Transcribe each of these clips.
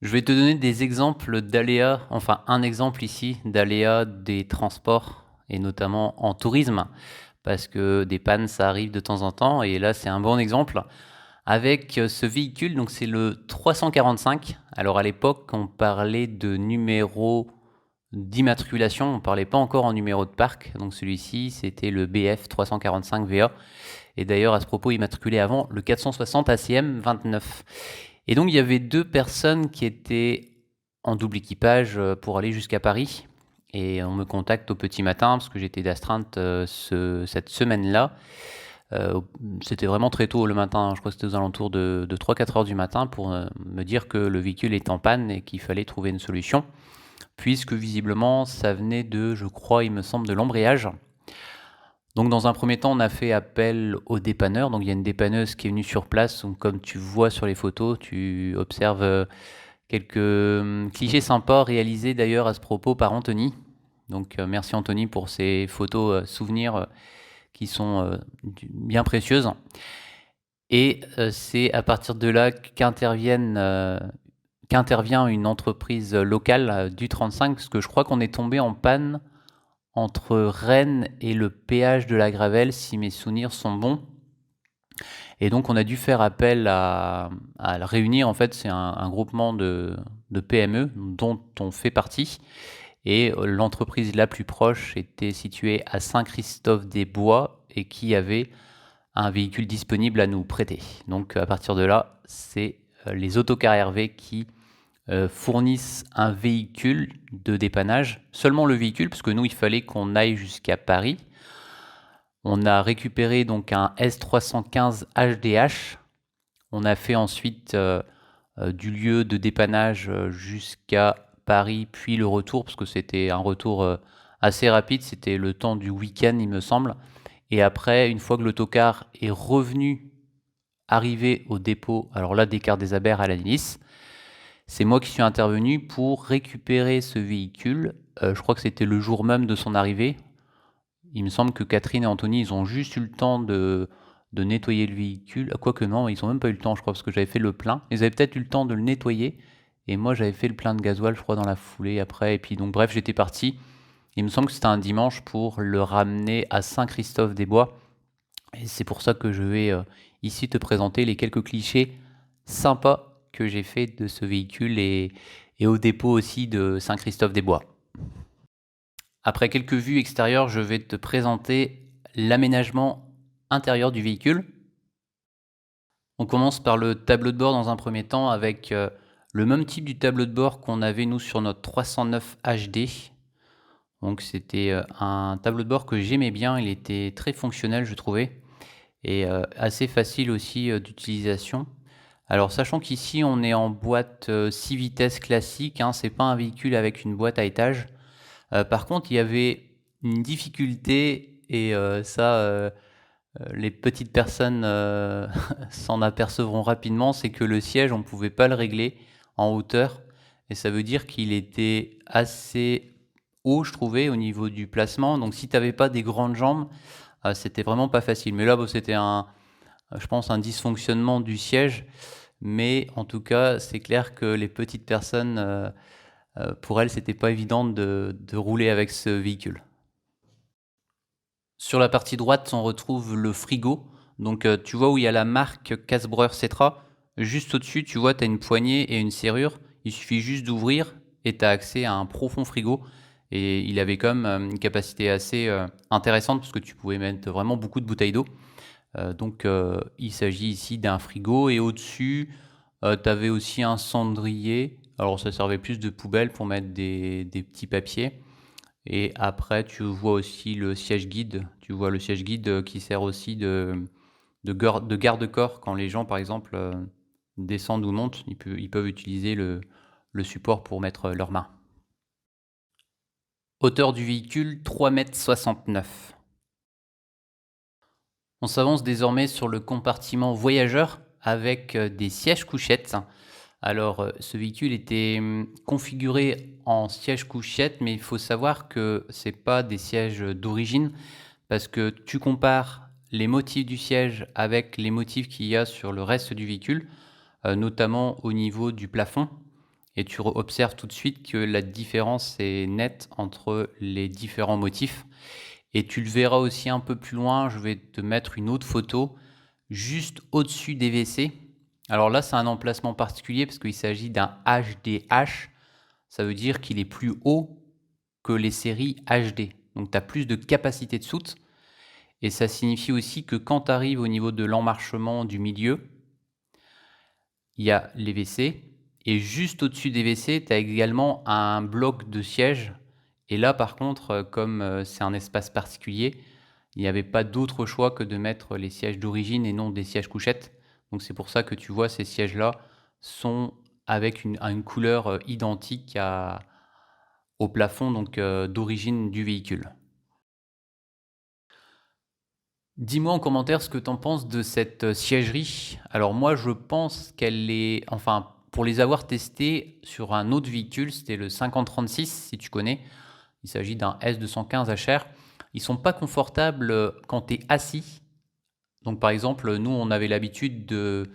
Je vais te donner des exemples d'aléas, enfin un exemple ici d'aléas des transports et notamment en tourisme, parce que des pannes ça arrive de temps en temps et là c'est un bon exemple avec ce véhicule, donc c'est le 345. Alors à l'époque on parlait de numéro d'immatriculation, on ne parlait pas encore en numéro de parc, donc celui-ci c'était le BF 345 VA et d'ailleurs à ce propos immatriculé avant le 460 ACM 29. Et donc il y avait deux personnes qui étaient en double équipage pour aller jusqu'à Paris. Et on me contacte au petit matin parce que j'étais d'astreinte cette semaine-là. Euh, C'était vraiment très tôt le matin, je crois que c'était aux alentours de 3-4 heures du matin pour me dire que le véhicule est en panne et qu'il fallait trouver une solution. Puisque visiblement ça venait de, je crois, il me semble, de l'embrayage. Donc dans un premier temps, on a fait appel au dépanneur. Donc il y a une dépanneuse qui est venue sur place. Donc comme tu vois sur les photos, tu observes quelques clichés sympas réalisés d'ailleurs à ce propos par Anthony. Donc merci Anthony pour ces photos souvenirs qui sont bien précieuses. Et c'est à partir de là qu'intervient une entreprise locale du 35, parce que je crois qu'on est tombé en panne entre Rennes et le péage de la Gravelle, si mes souvenirs sont bons. Et donc on a dû faire appel à la réunir, en fait c'est un groupement de PME dont on fait partie. Et l'entreprise la plus proche était située à Saint-Christophe-des-Bois et qui avait un véhicule disponible à nous prêter. Donc à partir de là, c'est les autocars Hervé qui fournissent un véhicule de dépannage, seulement le véhicule, parce que nous, il fallait qu'on aille jusqu'à Paris. On a récupéré donc un S315 HDH. On a fait ensuite du lieu de dépannage jusqu'à Paris, puis le retour, parce que c'était un retour assez rapide, c'était le temps du week-end, il me semble. Et après, une fois que l'autocar est revenu, arrivé au dépôt, alors là, des Cars des Aber à la Nice, c'est moi qui suis intervenu pour récupérer ce véhicule. Je crois que c'était le jour même de son arrivée. Il me semble que Catherine et Anthony, ils ont juste eu le temps de nettoyer le véhicule. Quoique non, ils n'ont même pas eu le temps, je crois, parce que j'avais fait le plein. Ils avaient peut-être eu le temps de le nettoyer. Et moi, j'avais fait le plein de gasoil, je crois, dans la foulée après. Et puis, donc, bref, j'étais parti. Il me semble que c'était un dimanche pour le ramener à Saint-Christophe-des-Bois. Et c'est pour ça que je vais ici te présenter les quelques clichés sympas que j'ai fait de ce véhicule et au dépôt aussi de Saint-Christophe-des-Bois. Après quelques vues extérieures, je vais te présenter l'aménagement intérieur du véhicule. On commence par le tableau de bord dans un premier temps avec le même type du tableau de bord qu'on avait nous sur notre 309 HD. Donc c'était un tableau de bord que j'aimais bien, il était très fonctionnel je trouvais et assez facile aussi d'utilisation. Alors sachant qu'ici on est en boîte 6 vitesses classique, hein, c'est pas un véhicule avec une boîte à étage. Par contre il y avait une difficulté et les petites personnes s'en apercevront rapidement, c'est que le siège on ne pouvait pas le régler en hauteur et ça veut dire qu'il était assez haut je trouvais au niveau du placement. Donc si tu n'avais pas des grandes jambes, c'était vraiment pas facile. Mais là bon, c'était je pense un dysfonctionnement du siège. Mais en tout cas, c'est clair que les petites personnes, pour elles, c'était pas évident de rouler avec ce véhicule. Sur la partie droite, on retrouve le frigo. Donc tu vois où il y a la marque Casbreur Cetra. Juste au-dessus, tu vois, tu as une poignée et une serrure. Il suffit juste d'ouvrir et tu as accès à un profond frigo. Et il avait quand même une capacité assez intéressante parce que tu pouvais mettre vraiment beaucoup de bouteilles d'eau. Donc il s'agit ici d'un frigo et au-dessus, tu avais aussi un cendrier. Alors ça servait plus de poubelle pour mettre des petits papiers. Et après, tu vois aussi le siège guide. Tu vois le siège guide qui sert aussi de garde-corps quand les gens, par exemple, descendent ou montent. Ils peuvent utiliser le support pour mettre leurs mains. Hauteur du véhicule, 3,69 m. On s'avance désormais sur le compartiment voyageur avec des sièges couchettes. Alors, ce véhicule était configuré en siège couchette, mais il faut savoir que ce n'est pas des sièges d'origine, parce que tu compares les motifs du siège avec les motifs qu'il y a sur le reste du véhicule, notamment au niveau du plafond. et tu observes tout de suite que la différence est nette entre les différents motifs. Et tu le verras aussi un peu plus loin, je vais te mettre une autre photo juste au-dessus des WC. Alors là, c'est un emplacement particulier parce qu'il s'agit d'un HDH. Ça veut dire qu'il est plus haut que les séries HD. Donc tu as plus de capacité de soute. Et ça signifie aussi que quand tu arrives au niveau de l'emmarchement du milieu, il y a les WC. Et juste au-dessus des WC, tu as également un bloc de siège. Et là, par contre, comme c'est un espace particulier, il n'y avait pas d'autre choix que de mettre les sièges d'origine et non des sièges couchettes. Donc c'est pour ça que tu vois ces sièges-là sont avec une couleur identique au plafond donc d'origine du véhicule. Dis-moi en commentaire ce que tu en penses de cette siègerie. Alors moi je pense qu'elle est, enfin pour les avoir testés sur un autre véhicule, c'était le 5036 si tu connais, il s'agit d'un S215 HR. Ils sont pas confortables quand tu es assis. Donc par exemple, nous on avait l'habitude de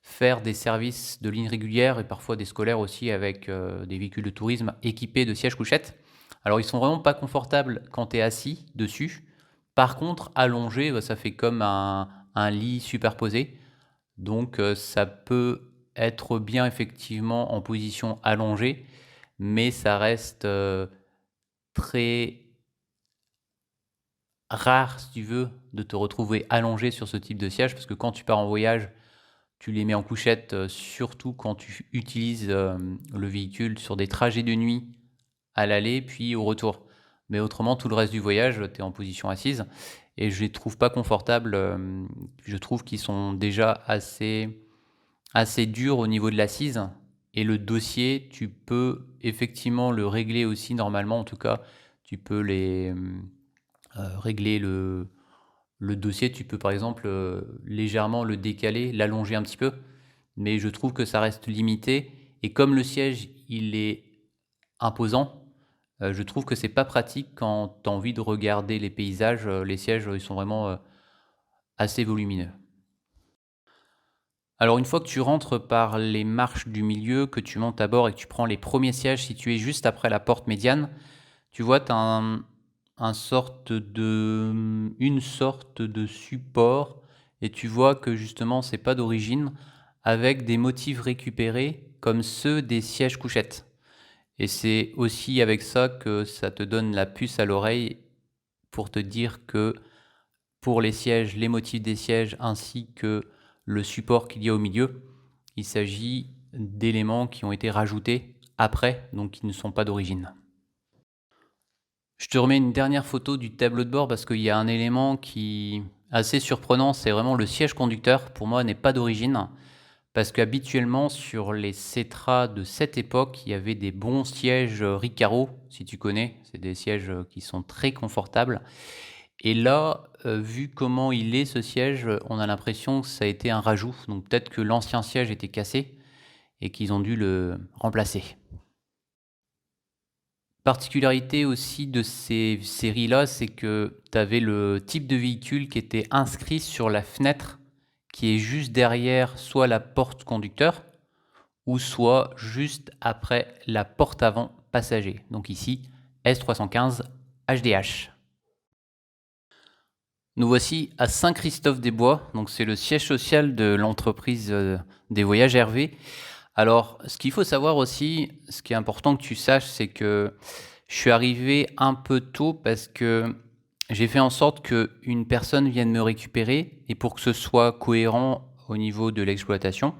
faire des services de ligne régulière et parfois des scolaires aussi avec des véhicules de tourisme équipés de sièges couchettes. Alors ils sont vraiment pas confortables quand tu es assis dessus. Par contre, allongé, ça fait comme un lit superposé. Donc ça peut être bien effectivement en position allongée, mais ça reste très rare, si tu veux, de te retrouver allongé sur ce type de siège, parce que quand tu pars en voyage, tu les mets en couchette, surtout quand tu utilises le véhicule sur des trajets de nuit à l'aller, puis au retour. Mais autrement, tout le reste du voyage, tu es en position assise. Et je les trouve pas confortables. Je trouve qu'ils sont déjà assez durs au niveau de l'assise. Et le dossier, tu peux effectivement le régler aussi normalement. En tout cas, tu peux régler le dossier. Tu peux par exemple légèrement le décaler, l'allonger un petit peu. Mais je trouve que ça reste limité. Et comme le siège, il est imposant, je trouve que c'est pas pratique quand tu as envie de regarder les paysages. Les sièges, ils sont vraiment assez volumineux. Alors une fois que tu rentres par les marches du milieu, que tu montes à bord et que tu prends les premiers sièges situés juste après la porte médiane, tu vois, tu as une sorte de support et tu vois que justement c'est pas d'origine avec des motifs récupérés comme ceux des sièges couchettes. Et c'est aussi avec ça que ça te donne la puce à l'oreille pour te dire que pour les sièges, les motifs des sièges ainsi que le support qu'il y a au milieu, il s'agit d'éléments qui ont été rajoutés après, donc qui ne sont pas d'origine. Je te remets une dernière photo du tableau de bord parce qu'il y a un élément qui est assez surprenant, c'est vraiment le siège conducteur, pour moi n'est pas d'origine, parce qu'habituellement sur les Cetra de cette époque, il y avait des bons sièges Recaro, si tu connais, c'est des sièges qui sont très confortables. Et là, vu comment il est ce siège, on a l'impression que ça a été un rajout. Donc peut-être que l'ancien siège était cassé et qu'ils ont dû le remplacer. Particularité aussi de ces séries-là, c'est que tu avais le type de véhicule qui était inscrit sur la fenêtre qui est juste derrière soit la porte conducteur ou soit juste après la porte avant passager. Donc ici, S315 HDH. Nous voici à Saint-Christophe-des-Bois, donc c'est le siège social de l'entreprise des voyages Hervé. Alors, ce qu'il faut savoir aussi, ce qui est important que tu saches, c'est que je suis arrivé un peu tôt parce que j'ai fait en sorte qu'une personne vienne me récupérer et pour que ce soit cohérent au niveau de l'exploitation,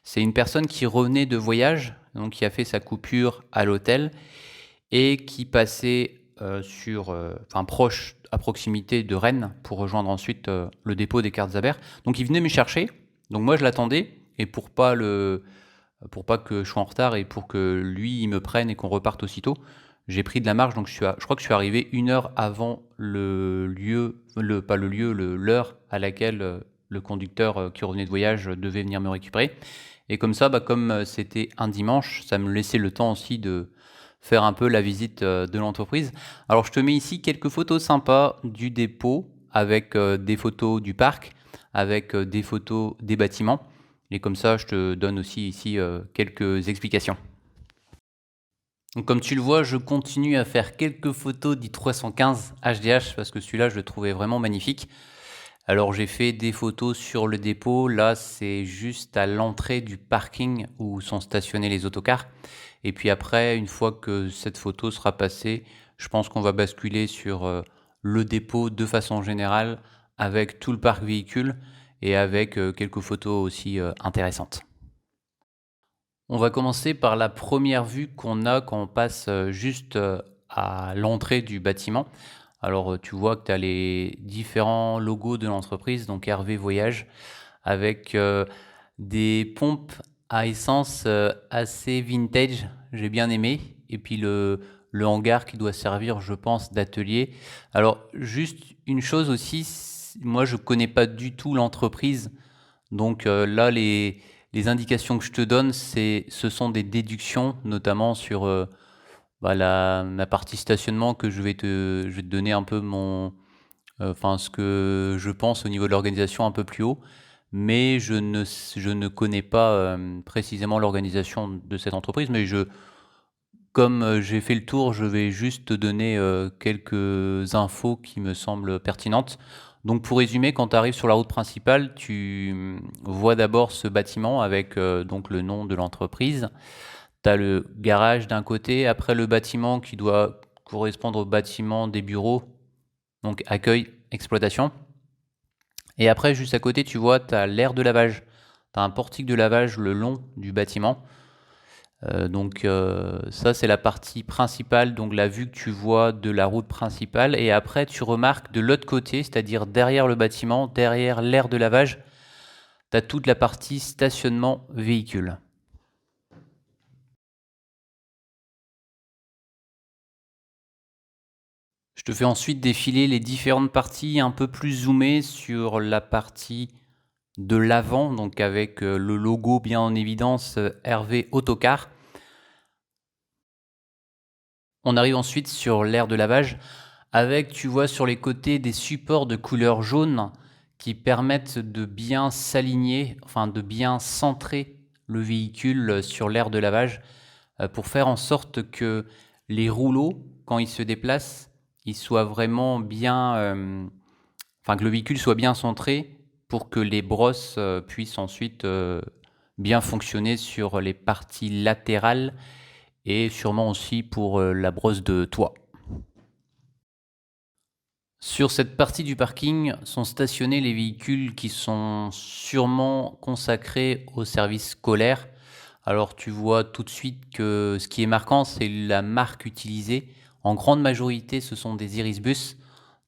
c'est une personne qui revenait de voyage, donc qui a fait sa coupure à l'hôtel et qui passait proche, à proximité de Rennes pour rejoindre ensuite le dépôt des cartes Aber. Donc il venait me chercher, donc moi je l'attendais et pour pas que je sois en retard et pour que lui il me prenne et qu'on reparte aussitôt, j'ai pris de la marge, donc je crois que je suis arrivé 1 heure avant l'heure à laquelle le conducteur qui revenait de voyage devait venir me récupérer. Et comme ça, comme c'était un dimanche, ça me laissait le temps aussi de faire un peu la visite de l'entreprise. Alors je te mets ici quelques photos sympas du dépôt avec des photos du parc, avec des photos des bâtiments. Et comme ça, je te donne aussi ici quelques explications. Donc comme tu le vois, je continue à faire quelques photos du 315 HDH parce que celui-là, je le trouvais vraiment magnifique. Alors j'ai fait des photos sur le dépôt, là c'est juste à l'entrée du parking où sont stationnés les autocars. Et puis après, une fois que cette photo sera passée, je pense qu'on va basculer sur le dépôt de façon générale avec tout le parc véhicule et avec quelques photos aussi intéressantes. On va commencer par la première vue qu'on a quand on passe juste à l'entrée du bâtiment. Alors tu vois que tu as les différents logos de l'entreprise, donc Hervé Voyage, avec des pompes à essence assez vintage, j'ai bien aimé. Et puis le hangar qui doit servir, je pense, d'atelier. Alors juste une chose aussi, moi je connais pas du tout l'entreprise, donc là les indications que je te donne, ce sont des déductions, notamment sur la partie stationnement que je vais te donner un peu enfin ce que je pense au niveau de l'organisation un peu plus haut, mais je ne connais pas précisément l'organisation de cette entreprise, mais comme j'ai fait le tour, je vais juste te donner quelques infos qui me semblent pertinentes. Donc pour résumer, quand tu arrives sur la route principale, tu vois d'abord ce bâtiment avec donc le nom de l'entreprise. Tu as le garage d'un côté, après le bâtiment qui doit correspondre au bâtiment des bureaux, donc accueil, exploitation. Et après, juste à côté, tu vois, tu as l'aire de lavage. Tu as un portique de lavage le long du bâtiment. Ça, c'est la partie principale, donc la vue que tu vois de la route principale. Et après, tu remarques de l'autre côté, c'est-à-dire derrière le bâtiment, derrière l'aire de lavage, tu as toute la partie stationnement véhicule. Je te fais ensuite défiler les différentes parties un peu plus zoomées sur la partie de l'avant, donc avec le logo bien en évidence Hervé Autocar. On arrive ensuite sur l'aire de lavage avec, tu vois, sur les côtés des supports de couleur jaune qui permettent de bien s'aligner, enfin de bien centrer le véhicule sur l'aire de lavage pour faire en sorte que les rouleaux, quand ils se déplacent, ils soient vraiment bien, enfin que le véhicule soit bien centré pour que les brosses puissent ensuite bien fonctionner sur les parties latérales et sûrement aussi pour la brosse de toit. Sur cette partie du parking sont stationnés les véhicules qui sont sûrement consacrés au service scolaire. Alors tu vois tout de suite que ce qui est marquant, c'est la marque utilisée. En grande majorité, ce sont des Irisbus.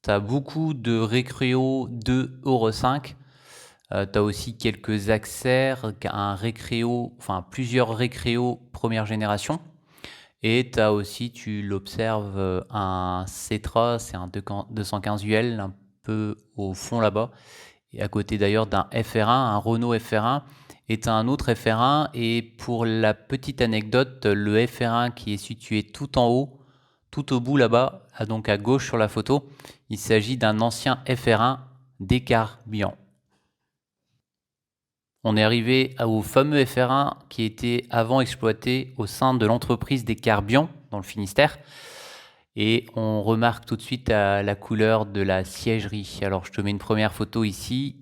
Tu as beaucoup de Recreo 2 Euro 5. Tu as aussi quelques Axer, un Recreo, enfin plusieurs Recreo première génération. Et tu as aussi, tu l'observes, un Cetra, c'est un 215 UL, un peu au fond là-bas, et à côté d'ailleurs d'un FR1, un Renault FR1, et tu as un autre FR1, et pour la petite anecdote, le FR1 qui est situé tout en haut, tout au bout là-bas, donc à gauche sur la photo, il s'agit d'un ancien FR1 décarbiant. On est arrivé au fameux FR1 qui était avant exploité au sein de l'entreprise des Carbians dans le Finistère. Et on remarque tout de suite la couleur de la siègerie. Alors je te mets une première photo ici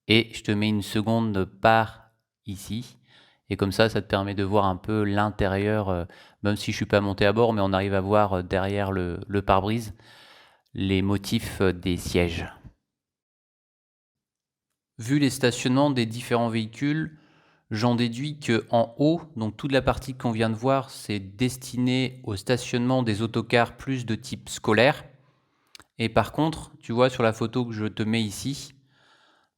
et je te mets une seconde par ici. Et comme ça te permet de voir un peu l'intérieur, même si je suis pas monté à bord, mais on arrive à voir derrière le pare-brise les motifs des sièges. Vu les stationnements des différents véhicules, j'en déduis que en haut, donc toute la partie qu'on vient de voir, c'est destiné au stationnement des autocars plus de type scolaire. Et par contre, tu vois sur la photo que je te mets ici,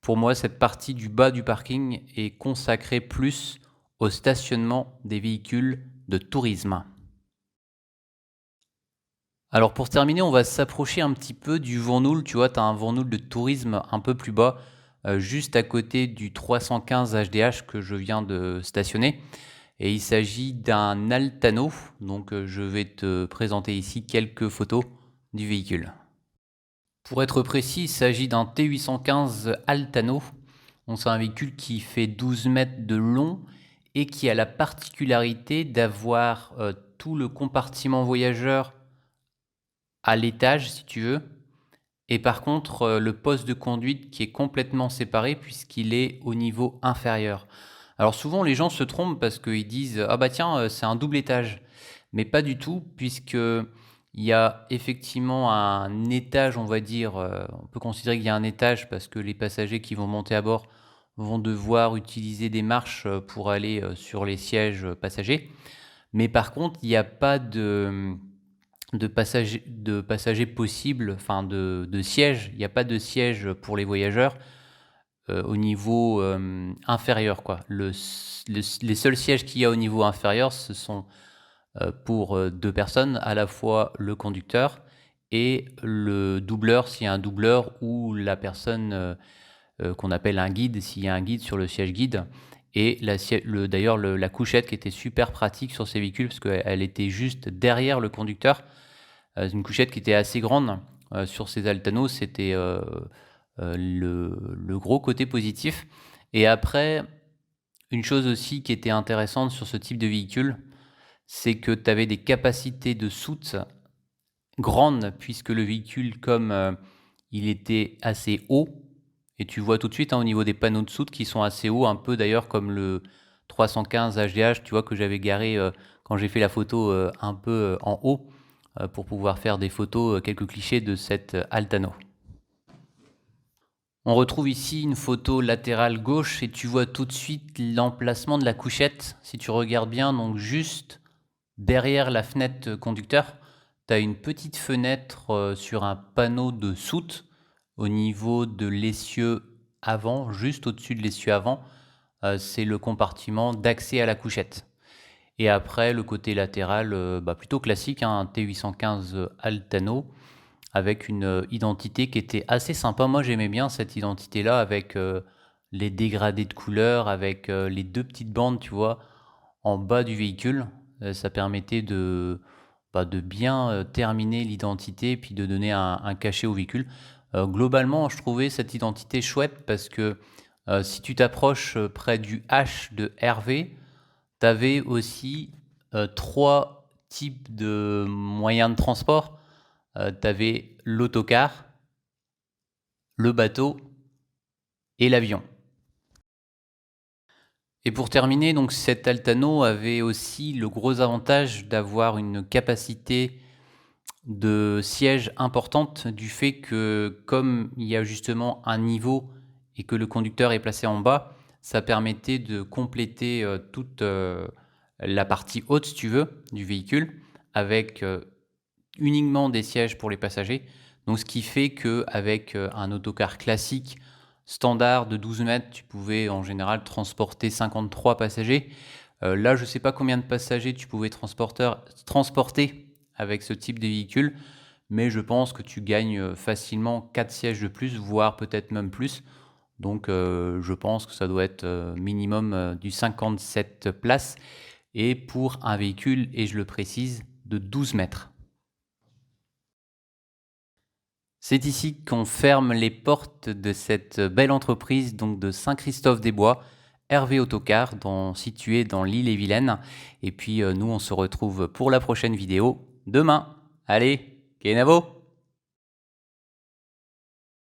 pour moi, cette partie du bas du parking est consacrée plus au stationnement des véhicules de tourisme. Alors pour terminer, on va s'approcher un petit peu du Vournoul. Tu vois, tu as un Vournoul de tourisme un peu plus bas, juste à côté du 315 HDH que je viens de stationner. Et il s'agit d'un Altano. Donc je vais te présenter ici quelques photos du véhicule. Pour être précis, il s'agit d'un T815 Altano. C'est un véhicule qui fait 12 mètres de long et qui a la particularité d'avoir tout le compartiment voyageur à l'étage, si tu veux, et par contre le poste de conduite qui est complètement séparé puisqu'il est au niveau inférieur. Alors souvent les gens se trompent parce qu'ils disent « Ah bah tiens, c'est un double étage ». Mais pas du tout, puisque il y a effectivement un étage, on va dire, on peut considérer qu'il y a un étage parce que les passagers qui vont monter à bord vont devoir utiliser des marches pour aller sur les sièges passagers. Mais par contre, il n'y a pas de passagers possibles, enfin de sièges. Il n'y a pas de siège pour les voyageurs au niveau inférieur, quoi. Les seuls sièges qu'il y a au niveau inférieur, ce sont pour deux personnes, à la fois le conducteur et le doubleur, s'il y a un doubleur, ou la personne qu'on appelle un guide, s'il y a un guide sur le siège guide. Et d'ailleurs, la couchette qui était super pratique sur ces véhicules, parce qu'elle était juste derrière le conducteur. Une couchette qui était assez grande sur ces Altanos, c'était le gros côté positif. Et après, une chose aussi qui était intéressante sur ce type de véhicule, c'est que tu avais des capacités de soute grandes, puisque le véhicule, comme il était assez haut, et tu vois tout de suite au niveau des panneaux de soute qui sont assez hauts, un peu d'ailleurs comme le 315 HDH, tu vois, que j'avais garé quand j'ai fait la photo un peu en haut, pour pouvoir faire des photos, quelques clichés de cette Altano. On retrouve ici une photo latérale gauche et tu vois tout de suite l'emplacement de la couchette. Si tu regardes bien, donc juste derrière la fenêtre conducteur, tu as une petite fenêtre sur un panneau de soute au niveau de l'essieu avant, juste au-dessus de l'essieu avant. C'est le compartiment d'accès à la couchette. Et après, le côté latéral, plutôt classique, un T815 Altano, avec une identité qui était assez sympa. Moi, j'aimais bien cette identité-là, avec les dégradés de couleurs, avec les deux petites bandes, tu vois, en bas du véhicule. Ça permettait de bien terminer l'identité, puis de donner un cachet au véhicule. Globalement, je trouvais cette identité chouette, parce que si tu t'approches près du H de Hervé, tu avais aussi trois types de moyens de transport. Tu avais l'autocar, le bateau et l'avion. Et pour terminer, donc cet Altano avait aussi le gros avantage d'avoir une capacité de siège importante, du fait que comme il y a justement un niveau et que le conducteur est placé en bas, ça permettait de compléter toute la partie haute, si tu veux, du véhicule, avec uniquement des sièges pour les passagers. Donc ce qui fait qu'avec un autocar classique standard de 12 mètres, tu pouvais en général transporter 53 passagers. Là, je ne sais pas combien de passagers tu pouvais transporter avec ce type de véhicule, mais je pense que tu gagnes facilement 4 sièges de plus, voire peut-être même plus. Donc je pense que ça doit être minimum du 57 places, et pour un véhicule, et je le précise, de 12 mètres. C'est ici qu'on ferme les portes de cette belle entreprise, donc de Saint-Christophe-des-Bois, Hervé Autocar, situé dans l'Ille-et-Vilaine. Et puis nous, on se retrouve pour la prochaine vidéo demain. Allez, Kenavo!